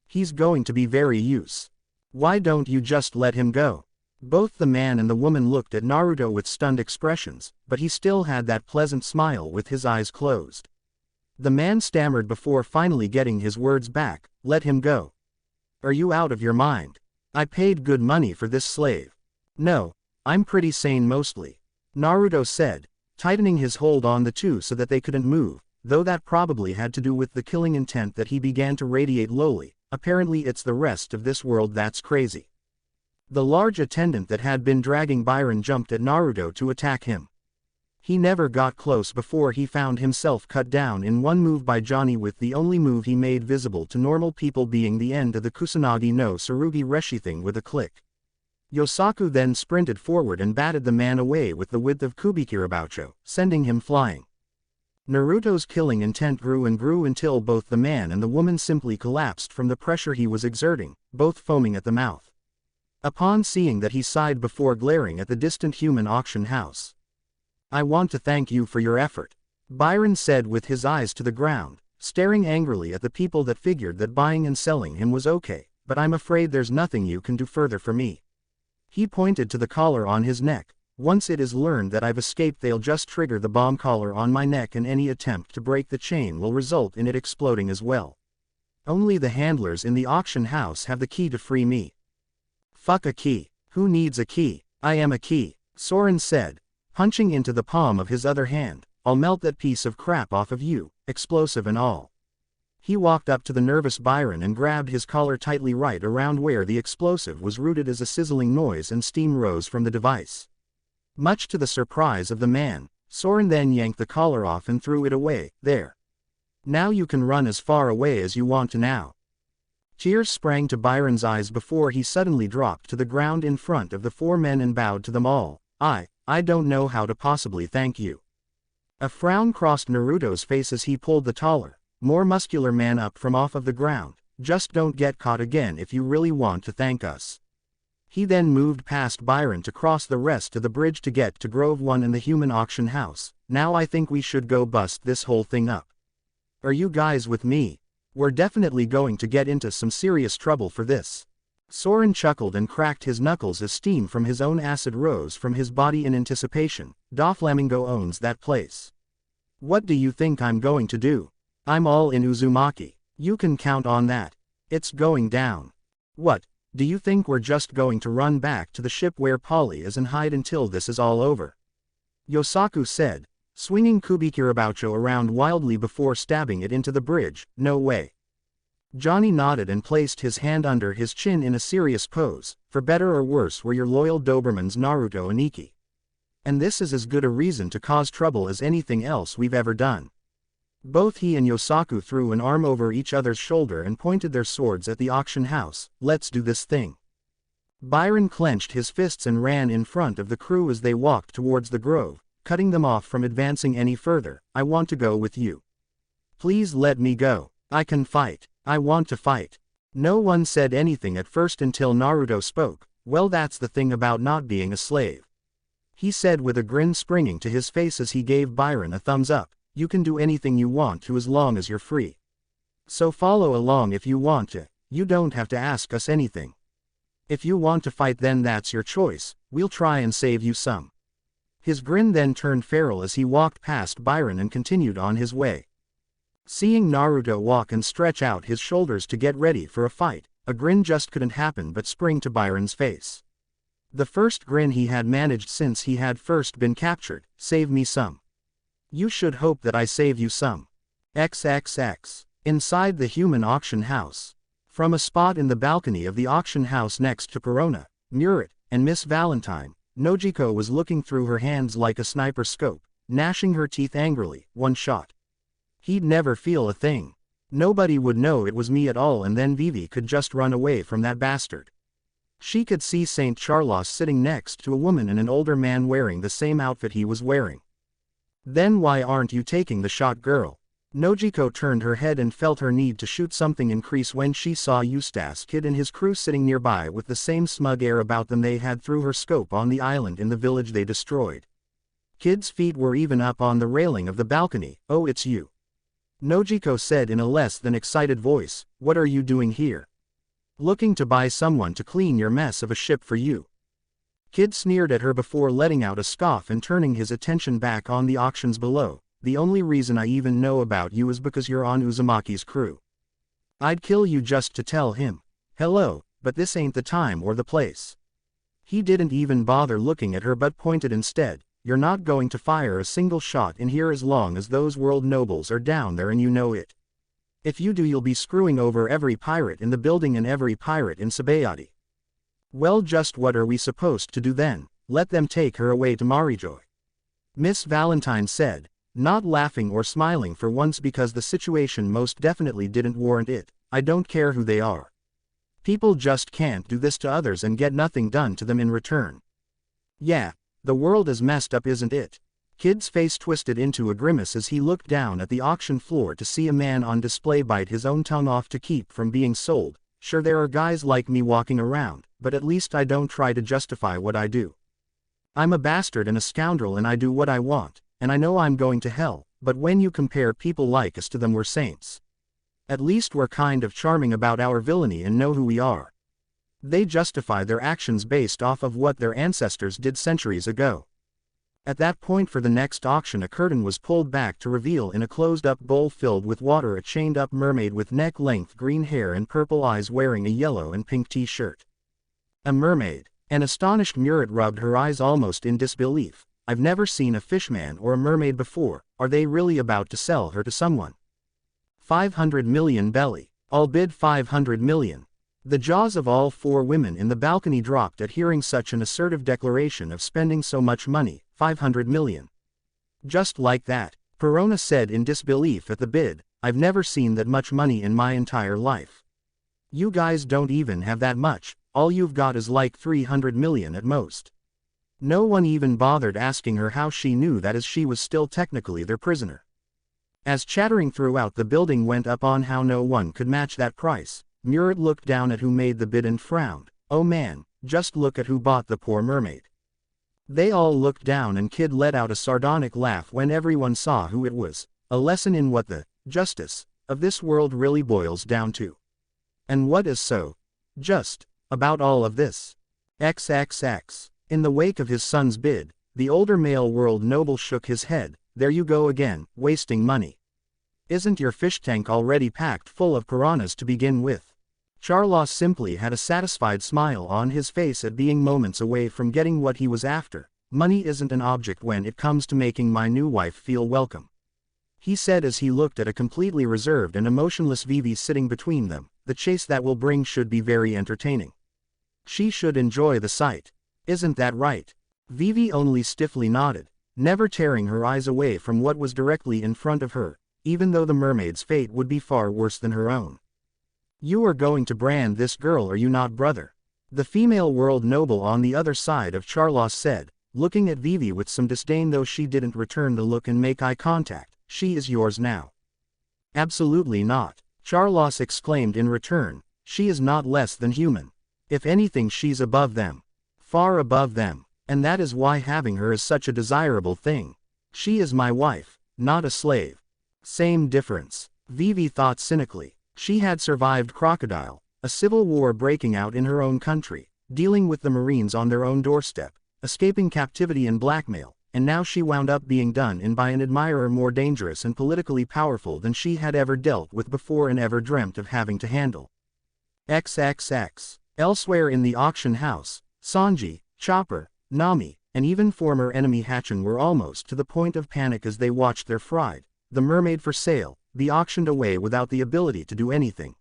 He's going to be very use. Why don't you just let him go? Both the man and the woman looked at Naruto with stunned expressions, but he still had that pleasant smile with his eyes closed. The man stammered before finally getting his words back, let him go. Are you out of your mind? I paid good money for this slave. No, I'm pretty sane mostly. Naruto said, tightening his hold on the two so that they couldn't move, though that probably had to do with the killing intent that he began to radiate lowly. Apparently it's the rest of this world that's crazy. The large attendant that had been dragging Byron jumped at Naruto to attack him. He never got close before he found himself cut down in one move by Johnny, with the only move he made visible to normal people being the end of the Kusanagi no Tsurugi Reshi thing with a click. Yosaku then sprinted forward and batted the man away with the width of Kubikiraboucho, sending him flying. Naruto's killing intent grew and grew until both the man and the woman simply collapsed from the pressure he was exerting, both foaming at the mouth. Upon seeing that, he sighed before glaring at the distant human auction house. I want to thank you for your effort, Byron said with his eyes to the ground, staring angrily at the people that figured that buying and selling him was okay, but I'm afraid there's nothing you can do further for me. He pointed to the collar on his neck. Once it is learned that I've escaped, they'll just trigger the bomb collar on my neck, and any attempt to break the chain will result in it exploding as well. Only the handlers in the auction house have the key to free me. Fuck a key. Who needs a key? I am a key, Soren said, punching into the palm of his other hand. I'll melt that piece of crap off of you, explosive and all. He walked up to the nervous Byron and grabbed his collar tightly right around where the explosive was rooted as a sizzling noise and steam rose from the device. Much to the surprise of the man, Soren then yanked the collar off and threw it away. There. Now you can run as far away as you want to now. Tears sprang to Byron's eyes before he suddenly dropped to the ground in front of the four men and bowed to them all. I don't know how to possibly thank you. A frown crossed Naruto's face as he pulled the taller, more muscular man up from off of the ground. Just don't get caught again if you really want to thank us. He then moved past Byron to cross the rest of the bridge to get to Grove 1 and the human auction house. Now I think we should go bust this whole thing up. Are you guys with me? We're definitely going to get into some serious trouble for this. Soren chuckled and cracked his knuckles as steam from his own acid rose from his body in anticipation. Doflamingo owns that place. What do you think I'm going to do? I'm all in Uzumaki. You can count on that. It's going down. What? Do you think we're just going to run back to the ship where Polly is and hide until this is all over? Yosaku said, swinging Kubikiraboucho around wildly before stabbing it into the bridge. No way. Johnny nodded and placed his hand under his chin in a serious pose. For better or worse, we're your loyal Dobermans Naruto and Ikki. And this is as good a reason to cause trouble as anything else we've ever done. Both he and Yosaku threw an arm over each other's shoulder and pointed their swords at the auction house. Let's do this thing. Byron clenched his fists and ran in front of the crew as they walked towards the grove, cutting them off from advancing any further. I want to go with you. Please let me go. I can fight. I want to fight. No one said anything at first until Naruto spoke. Well, that's the thing about not being a slave, he said with a grin springing to his face as he gave Byron a thumbs up. You can do anything you want to as long as you're free. So follow along if you want to. You don't have to ask us anything. If you want to fight, then that's your choice. We'll try and save you some. His grin then turned feral as he walked past Byron and continued on his way. Seeing Naruto walk and stretch out his shoulders to get ready for a fight, a grin just couldn't happen but spring to Byron's face. The first grin he had managed since he had first been captured. Save me some. You should hope that I save you some. XXX. Inside the human auction house. From a spot in the balcony of the auction house next to Perona, Murit, and Miss Valentine, Nojiko was looking through her hands like a sniper scope, gnashing her teeth angrily. One shot. He'd never feel a thing. Nobody would know it was me at all, and then Vivi could just run away from that bastard. She could see Saint Charlos sitting next to a woman and an older man wearing the same outfit he was wearing. Then why aren't you taking the shot, girl? Nojiko turned her head and felt her need to shoot something increase when she saw Eustace Kid and his crew sitting nearby with the same smug air about them they had through her scope on the island in the village they destroyed. Kid's feet were even up on the railing of the balcony. "Oh, it's you," Nojiko said in a less than excited voice. "What are you doing here? Looking to buy someone to clean your mess of a ship for you?" Kid sneered at her before letting out a scoff and turning his attention back on the auctions below. "The only reason I even know about you is because you're on Uzumaki's crew. I'd kill you just to tell him hello, but this ain't the time or the place." He didn't even bother looking at her but pointed instead. "You're not going to fire a single shot in here as long as those world nobles are down there, and you know it. If you do, you'll be screwing over every pirate in the building and every pirate in Sabayati." "Well, just what are we supposed to do then? Let them take her away to Marijoy?" Miss Valentine said, not laughing or smiling for once because the situation most definitely didn't warrant it. "I don't care who they are. People just can't do this to others and get nothing done to them in return. Yeah, the world is messed up, isn't it?" Kid's face twisted into a grimace as he looked down at the auction floor to see a man on display bite his own tongue off to keep from being sold. "Sure, there are guys like me walking around, but at least I don't try to justify what I do. I'm a bastard and a scoundrel and I do what I want. And I know I'm going to hell, but when you compare people like us to them, we're saints. At least we're kind of charming about our villainy and know who we are. They justify their actions based off of what their ancestors did centuries ago." At that point for the next auction a curtain was pulled back to reveal in a closed-up bowl filled with water a chained-up mermaid with neck-length green hair and purple eyes wearing a yellow and pink t-shirt. A mermaid. An astonished Murat rubbed her eyes almost in disbelief. "I've never seen a fishman or a mermaid before. Are they really about to sell her to someone?" 500 million belly. I'll bid 500 million. The jaws of all four women in the balcony dropped at hearing such an assertive declaration of spending so much money. 500 million. Just like that, Perona said in disbelief at the bid. "I've never seen that much money in my entire life. You guys don't even have that much. All you've got is like 300 million at most." No one even bothered asking her how she knew that, as she was still technically their prisoner. As chattering throughout the building went up on how no one could match that price, Murat looked down at who made the bid and frowned. "Oh man, just look at who bought the poor mermaid." They all looked down and Kid let out a sardonic laugh when everyone saw who it was, a lesson in what the justice of this world really boils down to. And what is so just about all of this? XXX. In the wake of his son's bid, the older male world noble shook his head. "There you go again, wasting money. Isn't your fish tank already packed full of piranhas to begin with?" Charlos simply had a satisfied smile on his face at being moments away from getting what he was after. "Money isn't an object when it comes to making my new wife feel welcome," he said as he looked at a completely reserved and emotionless Vivi sitting between them. "The chase that will bring should be very entertaining. She should enjoy the sight. Isn't that right?" Vivi only stiffly nodded, never tearing her eyes away from what was directly in front of her, even though the mermaid's fate would be far worse than her own. "You are going to brand this girl, are you not, brother?" the female world noble on the other side of Charlos said, looking at Vivi with some disdain though she didn't return the look and make eye contact. "She is yours now." "Absolutely not," Charlos exclaimed in return. "She is not less than human. If anything, she's above them. Far above them. And that is why having her is such a desirable thing. She is my wife, not a slave." Same difference, Vivi thought cynically. She had survived Crocodile, a civil war breaking out in her own country, dealing with the Marines on their own doorstep, escaping captivity and blackmail, and now she wound up being done in by an admirer more dangerous and politically powerful than she had ever dealt with before and ever dreamt of having to handle. XXX. Elsewhere in the auction house, Sanji, Chopper, Nami, and even former enemy Hatchin were almost to the point of panic as they watched their fried, the mermaid for sale, be auctioned away without the ability to do anything.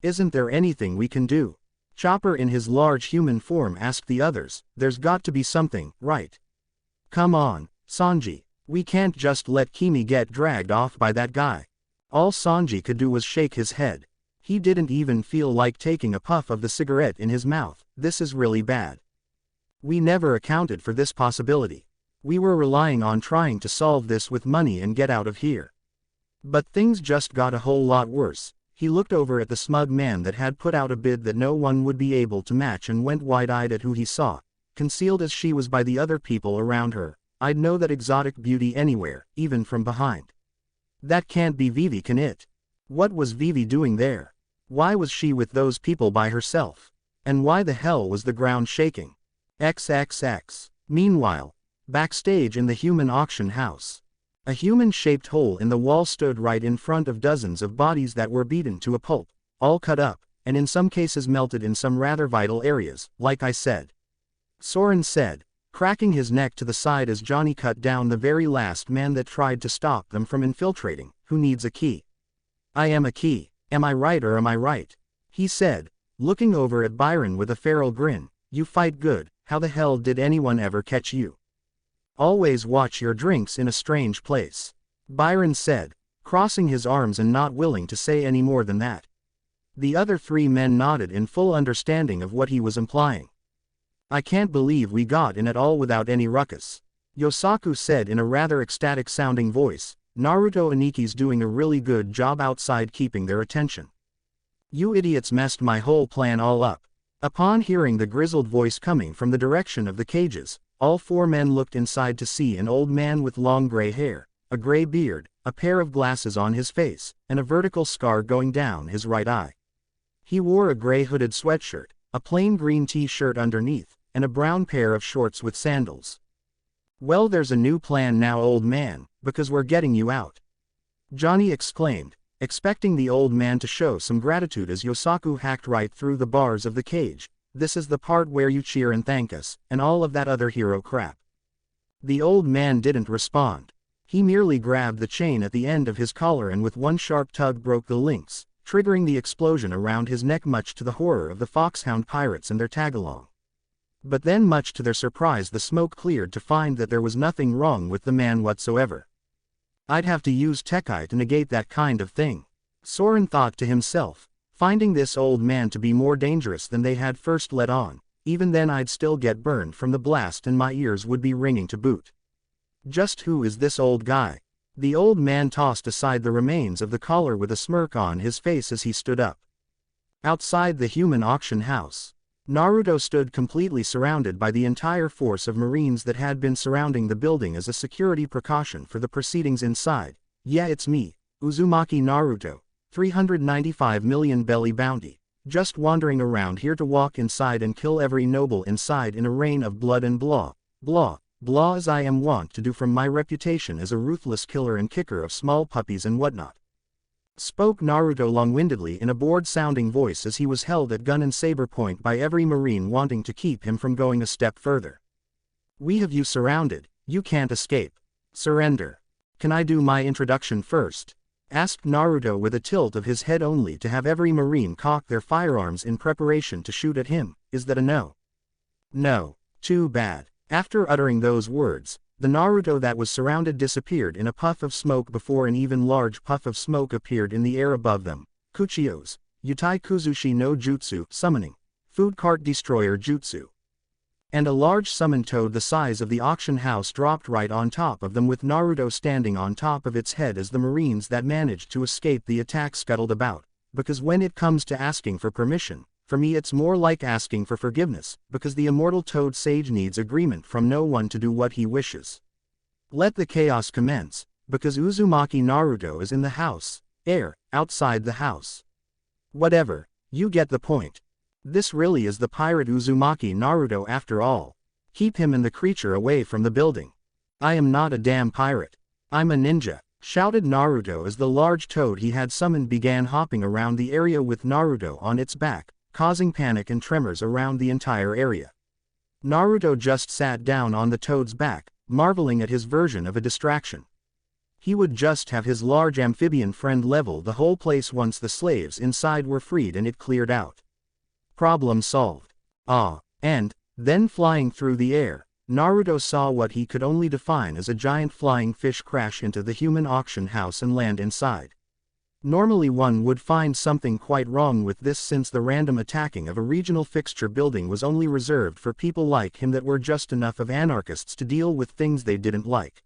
"Isn't there anything we can do?" Chopper in his large human form asked the others. "There's got to be something, right? Come on, Sanji. We can't just let Kimi get dragged off by that guy." All Sanji could do was shake his head. He didn't even feel like taking a puff of the cigarette in his mouth. This is really bad. We never accounted for this possibility. We were relying on trying to solve this with money and get out of here. But things just got a whole lot worse. He looked over at the smug man that had put out a bid that no one would be able to match and went wide-eyed at who he saw. Concealed as she was by the other people around her, I'd know that exotic beauty anywhere, even from behind. That can't be Vivi, can it? What was Vivi doing there? Why was she with those people by herself? And why the hell was the ground shaking? XXX. Meanwhile, backstage in the human auction house. A human-shaped hole in the wall stood right in front of dozens of bodies that were beaten to a pulp, all cut up, and in some cases melted in some rather vital areas, like I said. Soren said, cracking his neck to the side as Johnny cut down the very last man that tried to stop them from infiltrating. Who needs a key? I am a key. Am I right or am I right? He said, looking over at Byron with a feral grin. You fight good. How the hell did anyone ever catch you? Always watch your drinks in a strange place, Byron said, crossing his arms and not willing to say any more than that. The other three men nodded in full understanding of what he was implying. I can't believe we got in at all without any ruckus, Yosaku said in a rather ecstatic-sounding voice. Naruto and Iki's doing a really good job outside keeping their attention. You idiots messed my whole plan all up. Upon hearing the grizzled voice coming from the direction of the cages, all four men looked inside to see an old man with long gray hair, a gray beard, a pair of glasses on his face, and a vertical scar going down his right eye. He wore a gray hooded sweatshirt, a plain green t-shirt underneath, and a brown pair of shorts with sandals. Well, there's a new plan now, old man, because we're getting you out, Johnny exclaimed, expecting the old man to show some gratitude as Yosaku hacked right through the bars of the cage. This is the part where you cheer and thank us, and all of that other hero crap. The old man didn't respond. He merely grabbed the chain at the end of his collar and with one sharp tug broke the links, triggering the explosion around his neck, much to the horror of the Foxhound pirates and their tagalong. But then, much to their surprise, the smoke cleared to find that there was nothing wrong with the man whatsoever. I'd have to use Tekai to negate that kind of thing, Soren thought to himself, finding this old man to be more dangerous than they had first let on. Even then I'd still get burned from the blast and my ears would be ringing to boot. Just who is this old guy? The old man tossed aside the remains of the collar with a smirk on his face as he stood up. Outside the human auction house, Naruto stood completely surrounded by the entire force of Marines that had been surrounding the building as a security precaution for the proceedings inside. Yeah, it's me, Uzumaki Naruto, 395 million belly bounty, just wandering around here to walk inside and kill every noble inside in a rain of blood and blah, blah, blah, as I am wont to do from my reputation as a ruthless killer and kicker of small puppies and whatnot. Spoke Naruto long-windedly in a bored-sounding voice as he was held at gun and saber point by every Marine wanting to keep him from going a step further. We have you surrounded, you can't escape. Surrender. Can I do my introduction first? Asked Naruto with a tilt of his head, only to have every Marine cock their firearms in preparation to shoot at him. Is that a no? No. Too bad. After uttering those words, the Naruto that was surrounded disappeared in a puff of smoke before an even large puff of smoke appeared in the air above them. Kuchiyos, Yutai Kuzushi no Jutsu, summoning, food cart destroyer jutsu. And a large summon toad the size of the auction house dropped right on top of them, with Naruto standing on top of its head as the Marines that managed to escape the attack scuttled about. Because when it comes to asking for permission, for me it's more like asking for forgiveness, because the immortal Toad Sage needs agreement from no one to do what he wishes. Let the chaos commence, because Uzumaki Naruto is in the house, outside the house. Whatever, you get the point. This really is the pirate Uzumaki Naruto after all. Keep him and the creature away from the building. I am not a damn pirate. I'm a ninja, shouted Naruto as the large toad he had summoned began hopping around the area with Naruto on its back, causing panic and tremors around the entire area. Naruto just sat down on the toad's back, marveling at his version of a distraction. He would just have his large amphibian friend level the whole place once the slaves inside were freed and it cleared out. Problem solved. And then flying through the air, Naruto saw what he could only define as a giant flying fish crash into the human auction house and land inside. Normally one would find something quite wrong with this, since the random attacking of a regional fixture building was only reserved for people like him that were just enough of anarchists to deal with things they didn't like.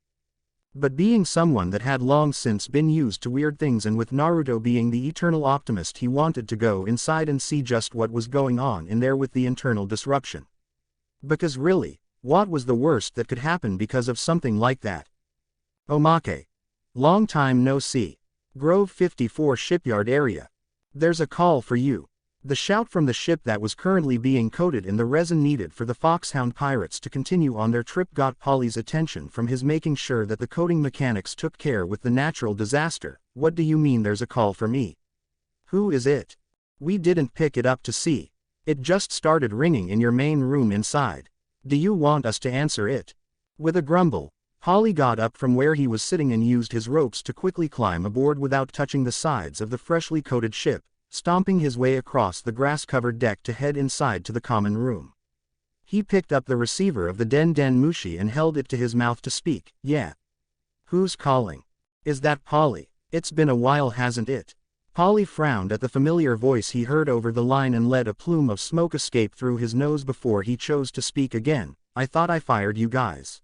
But being someone that had long since been used to weird things, and with Naruto being the eternal optimist, he wanted to go inside and see just what was going on in there with the internal disruption. Because really, what was the worst that could happen because of something like that? Omake. Long time no see. Grove 54 shipyard area. There's a call for you. The shout from the ship that was currently being coated in the resin needed for the Foxhound pirates to continue on their trip got Polly's attention from his making sure that the coating mechanics took care with the natural disaster. What do you mean there's a call for me? Who is it? We didn't pick it up to see. It just started ringing in your main room inside. Do you want us to answer it? With a grumble, Polly got up from where he was sitting and used his ropes to quickly climb aboard without touching the sides of the freshly coated ship, stomping his way across the grass-covered deck to head inside to the common room. He picked up the receiver of the Den Den Mushi and held it to his mouth to speak. Yeah. Who's calling? Is that Polly? It's been a while, hasn't it? Polly frowned at the familiar voice he heard over the line and let a plume of smoke escape through his nose before he chose to speak again. I thought I fired you guys.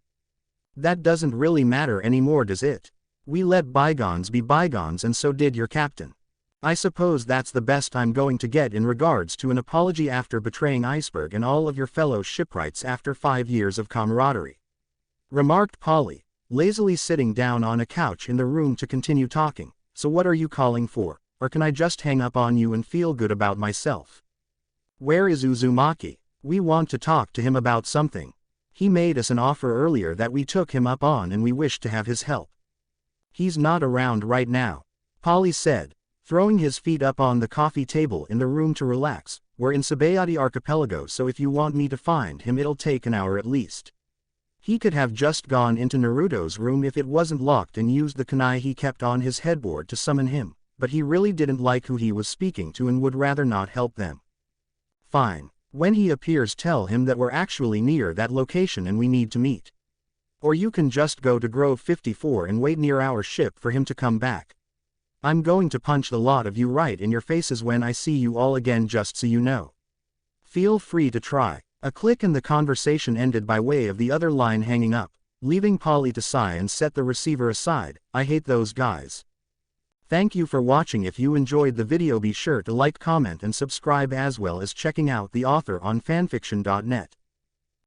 That doesn't really matter anymore, does it? We let bygones be bygones, and so did your captain. I suppose that's the best I'm going to get in regards to an apology after betraying Iceberg and all of your fellow shipwrights after 5 years of camaraderie. Remarked Polly, lazily sitting down on a couch in the room to continue talking. So what are you calling for? Or can I just hang up on you and feel good about myself? Where is Uzumaki? We want to talk to him about something. He made us an offer earlier that we took him up on, and we wish to have his help. He's not around right now, Polly said, throwing his feet up on the coffee table in the room to relax. We're in Sabayati Archipelago, so if you want me to find him it'll take an hour at least. He could have just gone into Naruto's room if it wasn't locked and used the kunai he kept on his headboard to summon him, but he really didn't like who he was speaking to and would rather not help them. Fine. When he appears, tell him that we're actually near that location and we need to meet. Or you can just go to Grove 54 and wait near our ship for him to come back. I'm going to punch the lot of you right in your faces when I see you all again, just so you know. Feel free to try. A click and the conversation ended by way of the other line hanging up, leaving Polly to sigh and set the receiver aside. I hate those guys. Thank you for watching. If you enjoyed the video, be sure to like, comment and subscribe, as well as checking out the author on fanfiction.net.